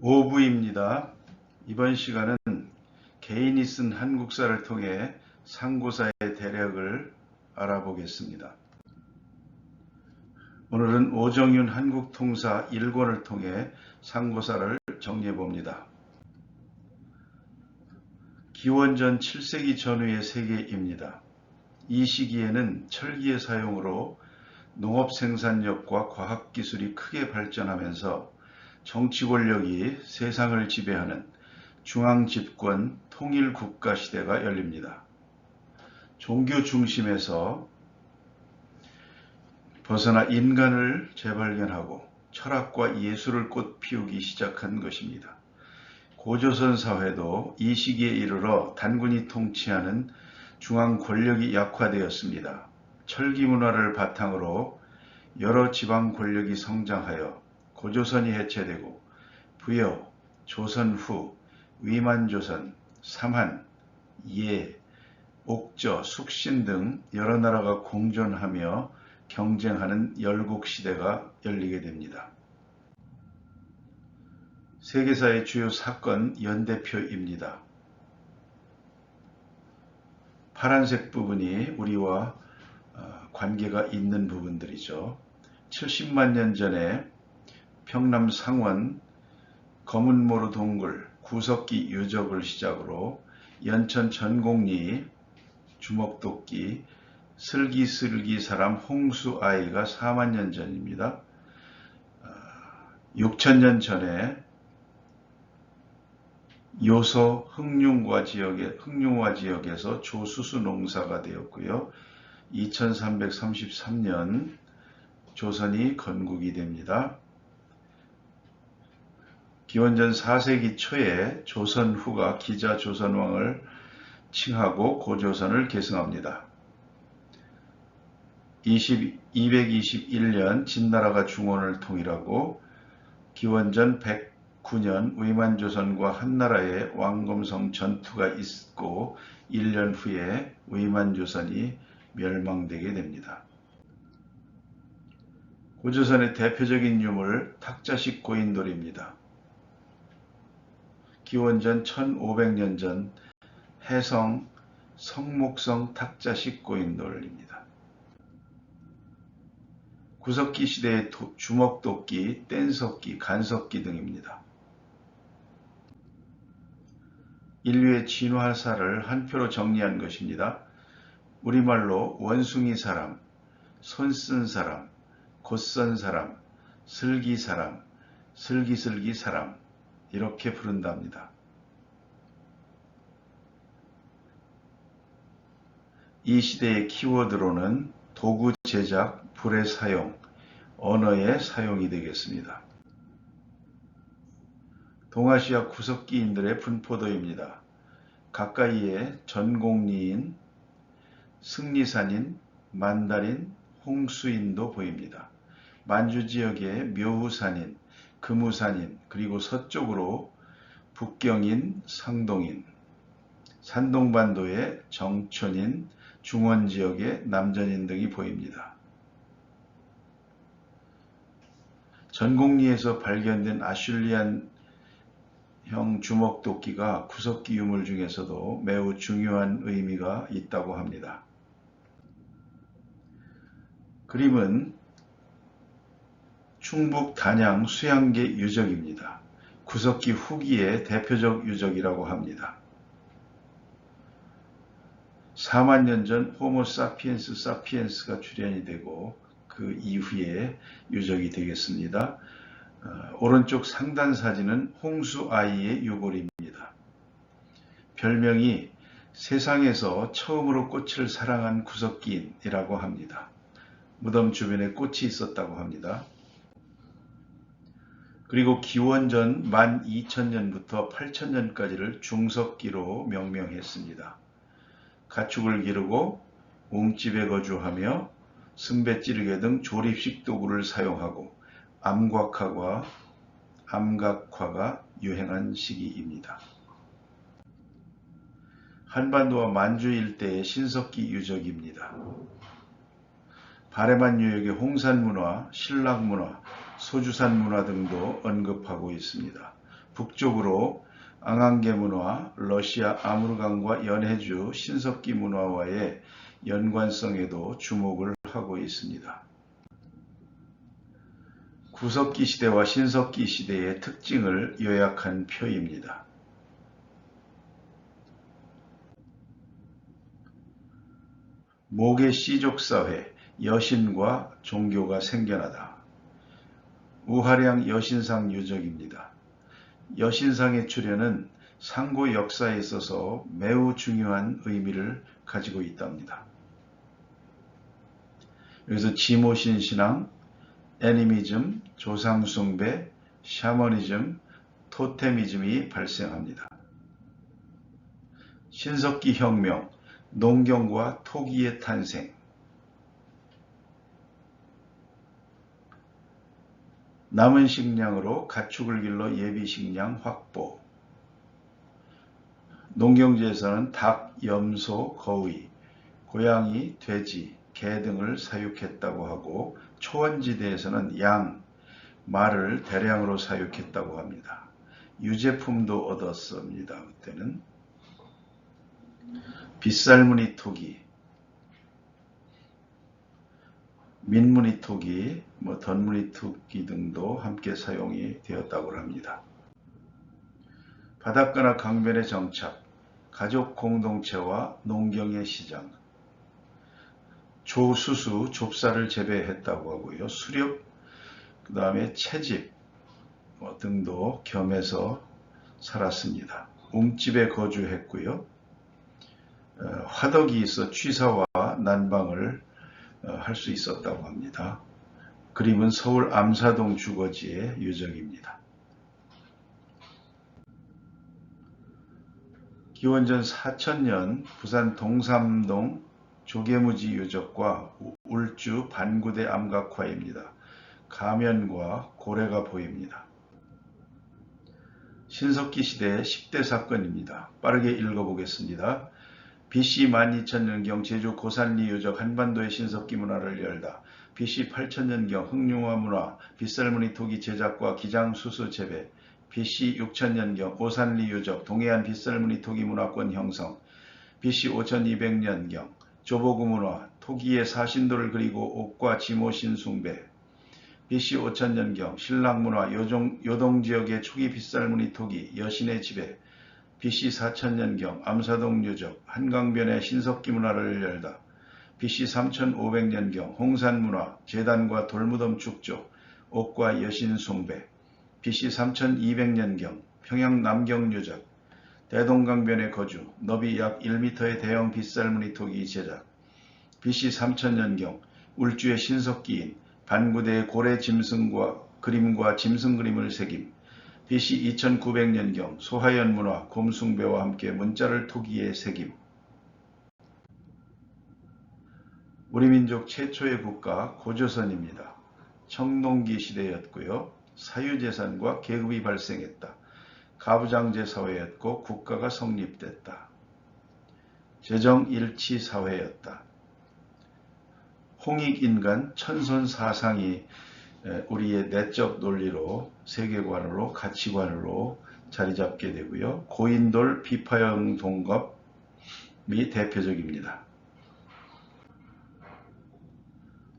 5부입니다. 이번 시간은 개인이 쓴 한국사를 통해 상고사의 대략을 알아보겠습니다. 오늘은 오정윤 한국통사 1권을 통해 상고사를 정리해봅니다. 기원전 7세기 전후의 세계입니다. 이 시기에는 철기의 사용으로 농업 생산력과 과학기술이 크게 발전하면서 정치 권력이 세상을 지배하는 중앙집권 통일국가 시대가 열립니다. 종교 중심에서 벗어나 인간을 재발견하고 철학과 예술을 꽃피우기 시작한 것입니다. 고조선 사회도 이 시기에 이르러 단군이 통치하는 중앙 권력이 약화되었습니다. 철기 문화를 바탕으로 여러 지방 권력이 성장하여 고조선이 해체되고 부여, 조선 후, 위만조선, 삼한, 예, 옥저, 숙신 등 여러 나라가 공존하며 경쟁하는 열국시대가 열리게 됩니다. 세계사의 주요 사건 연대표입니다. 파란색 부분이 우리와 관계가 있는 부분들이죠. 70만 년 전에 평남 상원 검은모루 동굴 구석기 유적을 시작으로 연천 전곡리 주먹도끼 슬기슬기 사람 홍수아이가 4만 년 전입니다. 6천년 전에 요소 흑룡화 지역에서 조수수 농사가 되었고요. 2333년 조선이 건국이 됩니다. 기원전 4세기 초에 조선 후가 기자 조선왕을 칭하고 고조선을 계승합니다. 221년 진나라가 중원을 통일하고 기원전 109년 위만조선과 한나라의 왕검성 전투가 있고 1년 후에 위만조선이 멸망되게 됩니다. 고조선의 대표적인 유물 탁자식 고인돌입니다. 기원전 1500년 전 해성 성목성 탁자식 고인돌입니다. 구석기 시대의 주먹도끼, 뗀석기, 간석기 등입니다. 인류의 진화사를 한 표로 정리한 것입니다. 우리말로 원숭이 사람, 손 쓴 사람, 곧선 사람, 슬기 사람, 슬기슬기 사람 이렇게 부른답니다. 이 시대의 키워드로는 도구 제작, 불의 사용, 언어의 사용이 되겠습니다. 동아시아 구석기인들의 분포도입니다. 가까이에 전곡리인, 승리산인, 만달인, 홍수인도 보입니다. 만주 지역에 묘후산인, 금우산인, 그리고 서쪽으로 북경인, 상동인, 산동반도의 정촌인, 중원지역의 남전인 등이 보입니다. 전곡리에서 발견된 아슐리안형 주먹도끼가 구석기 유물 중에서도 매우 중요한 의미가 있다고 합니다. 그림은 충북 단양 수양계 유적입니다. 구석기 후기의 대표적 유적이라고 합니다. 4만 년 전 호모 사피엔스 사피엔스가 출현이 되고 그 이후에 유적이 되겠습니다. 오른쪽 상단 사진은 홍수아이의 유골입니다. 별명이 세상에서 처음으로 꽃을 사랑한 구석기인이라고 합니다. 무덤 주변에 꽃이 있었다고 합니다. 그리고 기원전 12,000년부터 8,000년까지를 중석기로 명명했습니다. 가축을 기르고 웅집에 거주하며 승배 찌르개 등 조립식 도구를 사용하고 암각화가 유행한 시기입니다. 한반도와 만주 일대의 신석기 유적입니다. 바레만 유역의 홍산 문화, 신락 문화, 소주산 문화 등도 언급하고 있습니다. 북쪽으로 앙한계 문화, 러시아 아무르강과 연해주 신석기 문화와의 연관성에도 주목을 하고 있습니다. 구석기 시대와 신석기 시대의 특징을 요약한 표입니다. 목의 씨족사회, 여신과 종교가 생겨나다. 우하량 여신상 유적입니다. 여신상의 출현은 상고 역사에 있어서 매우 중요한 의미를 가지고 있답니다. 여기서 지모신 신앙, 애니미즘, 조상숭배, 샤머니즘, 토테미즘이 발생합니다. 신석기 혁명, 농경과 토기의 탄생, 남은 식량으로 가축을 길러 예비 식량 확보, 농경지에서는 닭, 염소, 거의, 고양이, 돼지, 개 등을 사육했다고 하고 초원지대에서는 양, 말을 대량으로 사육했다고 합니다. 유제품도 얻었습니다. 그때는 빗살무늬 토기, 민무늬 토기, 덧무늬 토기 등도 함께 사용이 되었다고 합니다. 바닷가나 강변의 정착, 가족 공동체와 농경의 시장, 조수수, 좁쌀을 재배했다고 하고요. 수렵, 그 다음에 채집 등도 겸해서 살았습니다. 웅집에 거주했고요. 화덕이 있어 취사와 난방을 할 수 있었다고 합니다. 그림은 서울 암사동 주거지의 유적입니다. 기원전 4000년 부산 동삼동 조개무지 유적과 울주 반구대 암각화입니다. 가면과 고래가 보입니다. 신석기 시대 10대 사건입니다. 빠르게 읽어보겠습니다. BC 12,000년경 제주 고산리 유적 한반도의 신석기 문화를 열다. BC 8,000년경 흑룡화 문화, 빗살무늬 토기 제작과 기장수수 재배. BC 6,000년경 오산리 유적, 동해안 빗살무늬 토기 문화권 형성. BC 5,200년경 조보구 문화, 토기의 사신도를 그리고 옥과 지모신 숭배. BC 5,000년경 신랑문화, 요동지역의 초기 빗살무늬 토기, 여신의 지배. BC 4,000년경 암사동 유적, 한강변의 신석기 문화를 열다. BC 3,500년경 홍산문화, 제단과 돌무덤 축조, 옥과 여신 숭배. BC 3,200년경 평양 남경 유적, 대동강변의 거주, 너비 약 1m의 대형 빗살무늬 토기 제작. BC 3,000년경 울주의 신석기인, 반구대의 고래 짐승과 그림과 짐승 그림을 새김. BC 2900년경 소하연 문화, 곰숭배와 함께 문자를 토기에 새김. 우리 민족 최초의 국가 고조선입니다. 청동기 시대였고요. 사유재산과 계급이 발생했다. 가부장제 사회였고 국가가 성립됐다. 재정일치 사회였다. 홍익인간 천선사상이 우리의 내적 논리로, 세계관으로, 가치관으로 자리 잡게 되고요. 고인돌 비파형 동겁이 대표적입니다.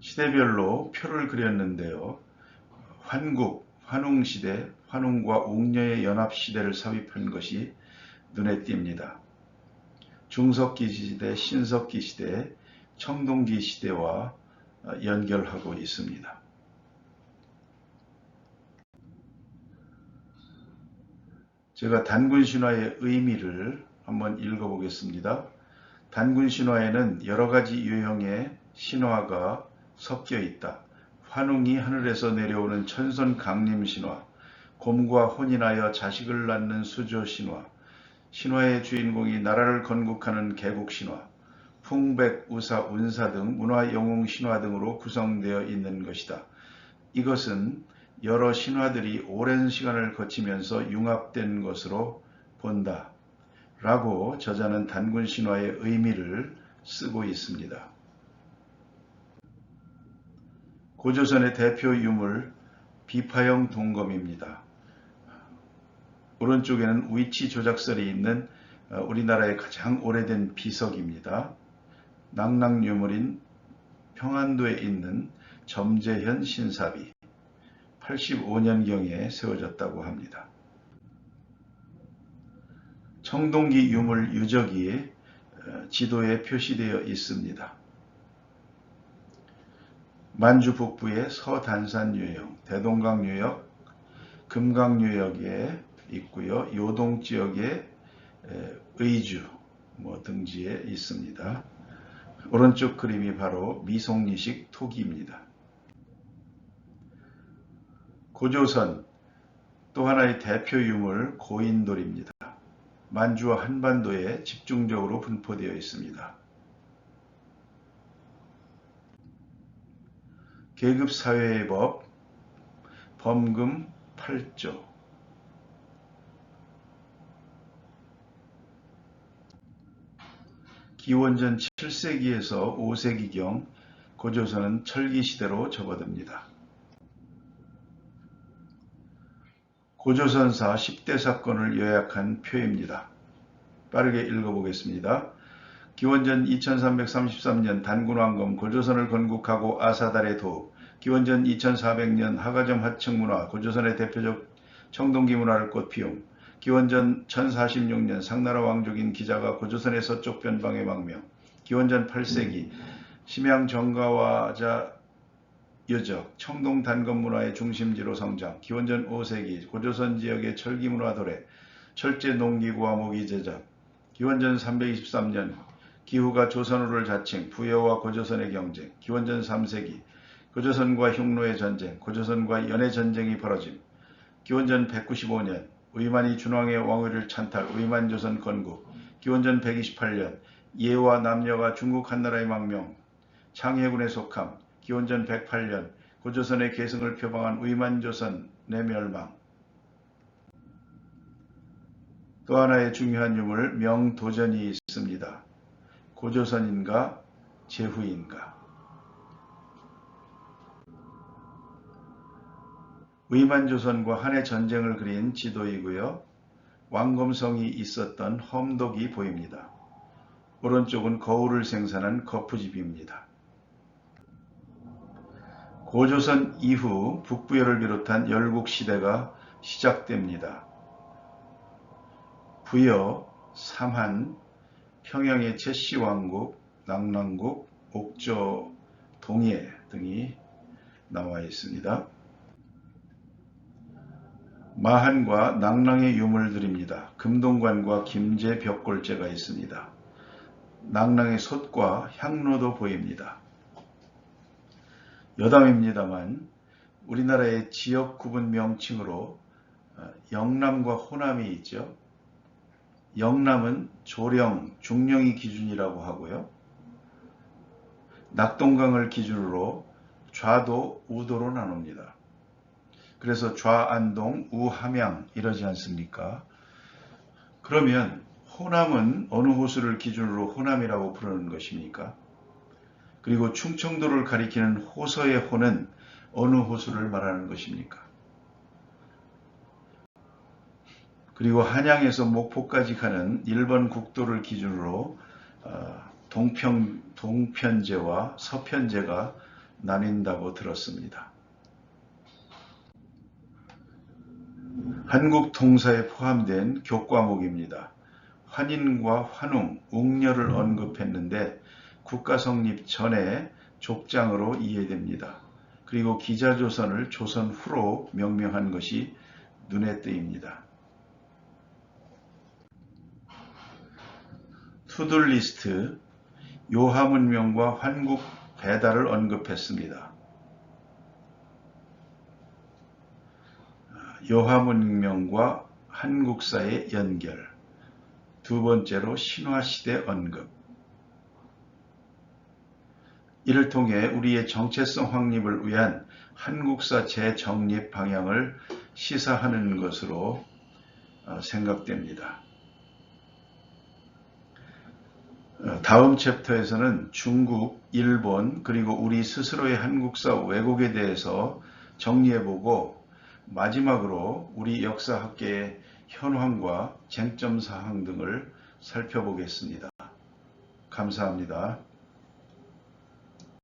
시대별로 표를 그렸는데요. 환국, 환웅시대, 환웅과 웅녀의 연합시대를 삽입한 것이 눈에 띕니다. 중석기 시대, 신석기 시대, 청동기 시대와 연결하고 있습니다. 제가 단군신화의 의미를 한번 읽어보겠습니다. 단군신화에는 여러 가지 유형의 신화가 섞여 있다. 환웅이 하늘에서 내려오는 천선 강림 신화, 곰과 혼인하여 자식을 낳는 수조 신화, 신화의 주인공이 나라를 건국하는 개국 신화, 풍백, 우사, 운사 등 문화 영웅 신화 등으로 구성되어 있는 것이다. 이것은 여러 신화들이 오랜 시간을 거치면서 융합된 것으로 본다. 라고 저자는 단군 신화의 의미를 쓰고 있습니다. 고조선의 대표 유물 비파형 동검입니다. 오른쪽에는 위치 조작설이 있는 우리나라의 가장 오래된 비석입니다. 낙랑 유물인 평안도에 있는 점재현 신사비 85년경에 세워졌다고 합니다. 청동기 유물 유적이 지도에 표시되어 있습니다. 만주 북부의 서단산 유역, 대동강 유역, 금강 유역에 있고요. 요동 지역에 의주 등지에 있습니다. 오른쪽 그림이 바로 미송리식 토기입니다. 고조선 또 하나의 대표 유물 고인돌입니다. 만주와 한반도에 집중적으로 분포되어 있습니다. 계급사회의 법, 범금 8조. 기원전 7세기에서 5세기경 고조선은 철기시대로 접어듭니다. 고조선사 10대 사건을 요약한 표입니다. 빠르게 읽어보겠습니다. 기원전 2333년 단군왕검 고조선을 건국하고 아사달에 도읍. 기원전 2400년 하가점 하층문화 고조선의 대표적 청동기 문화를 꽃피움. 기원전 1046년 상나라 왕족인 기자가 고조선의 서쪽 변방에 망명. 기원전 8세기 심양 정가화자 유적, 청동 단검 문화의 중심지로 성장. 기원전 5세기 고조선 지역의 철기 문화 도래, 철제 농기구와 모기 제작. 기원전 323년 기후가 조선으로를 자칭, 부여와 고조선의 경쟁. 기원전 3세기 고조선과 흉노의 전쟁, 고조선과 연의 전쟁이 벌어짐. 기원전 195년 의만이 준왕의 왕위를 찬탈, 의만조선 건국. 기원전 128년 예와 남녀가 중국 한나라의 망명, 창해군의 속함. 기원전 108년 고조선의 계승을 표방한 의만조선의 멸망. 또 하나의 중요한 유물 명도전이 있습니다. 고조선인가 제후인가. 의만조선과 한의 전쟁을 그린 지도이고요. 왕검성이 있었던 험독이 보입니다. 오른쪽은 거울을 생산한 거푸집입니다. 고조선 이후 북부여를 비롯한 열국시대가 시작됩니다. 부여, 삼한, 평양의 제시왕국, 낙랑국, 옥조, 동해 등이 나와 있습니다. 마한과 낙랑의 유물들입니다. 금동관과 김제 벽골재가 있습니다. 낙랑의 솥과 향로도 보입니다. 여담입니다만 우리나라의 지역 구분 명칭으로 영남과 호남이 있죠. 영남은 조령, 중령이 기준이라고 하고요. 낙동강을 기준으로 좌도, 우도로 나눕니다. 그래서 좌안동, 우함양 이러지 않습니까? 그러면 호남은 어느 호수를 기준으로 호남이라고 부르는 것입니까? 그리고 충청도를 가리키는 호서의 호는 어느 호수를 말하는 것입니까? 그리고 한양에서 목포까지 가는 일본 국도를 기준으로 동편제와 서편제가 나뉜다고 들었습니다. 한국 통사에 포함된 교과목입니다. 환인과 환웅, 웅녀를 언급했는데 국가 성립 전에 족장으로 이해됩니다. 그리고 기자조선을 조선 후로 명명한 것이 눈에 띄입니다. 투둘리스트, 요하문명과 환국 배달을 언급했습니다. 요하문명과 한국사의 연결. 두 번째로 신화시대 언급. 이를 통해 우리의 정체성 확립을 위한 한국사 재정립 방향을 시사하는 것으로 생각됩니다. 다음 챕터에서는 중국, 일본, 그리고 우리 스스로의 한국사 왜곡에 대해서 정리해보고 마지막으로 우리 역사학계의 현황과 쟁점 사항 등을 살펴보겠습니다. 감사합니다.